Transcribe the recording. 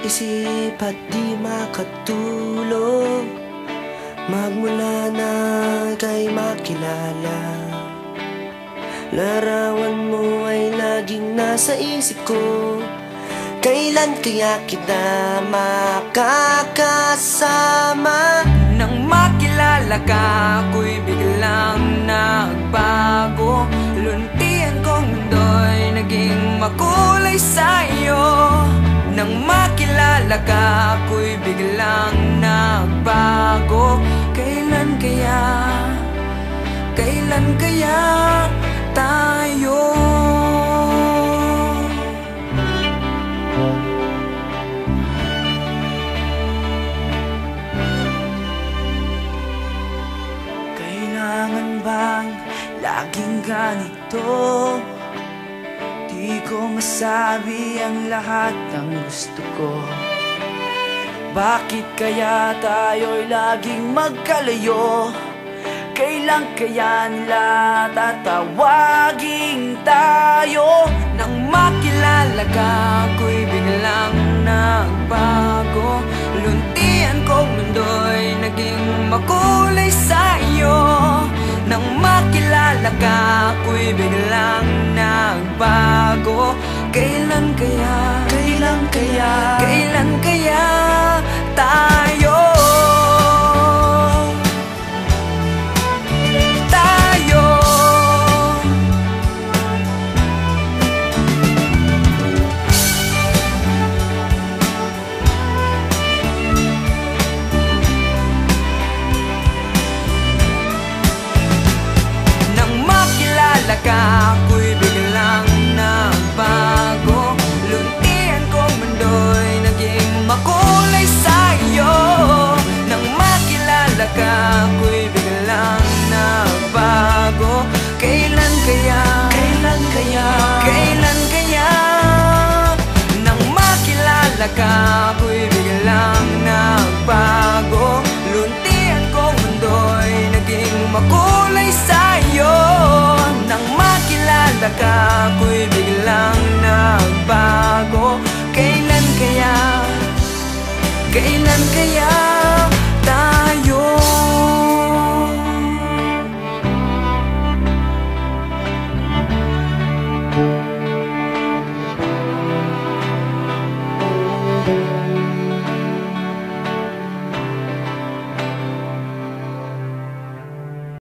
isip at di makatulog, magmula na kay makilala. Larawan mo ay laging nasa isip ko, kailan kaya kita makakasama? Nang makilala ka, ako'y biglang nagbago. Luntian kong mundo'y naging makulay sa'yo. Nang makilala ka, ako'y biglang nagbago. Kailan kaya tayo? Kailangan bang laging ganito? Di ko masabi ang lahat ng gusto ko. Bakit kaya tayo'y laging magkalayo? Kailan kaya nila tatawagin tayo? Nang makilala ka, ako'y biglang nagbago. Luntian kong mundo'y naging makulay sa'yo. Nang makilala ka, ako'y biglang nagbago. Kailan kaya tayo? Ako'y biglang nagbago. Luntian kong mundo'y naging makulay sa'yo. Nang makilala ka, ako'y biglang nagbago. Kailan kaya nang makilala ka, ako'y biglang nagbago. Luntian kong mundo'y naging makulay sa'yo. Nang makilala ka, ako'y biglang nagbago. Kailan kaya tayo?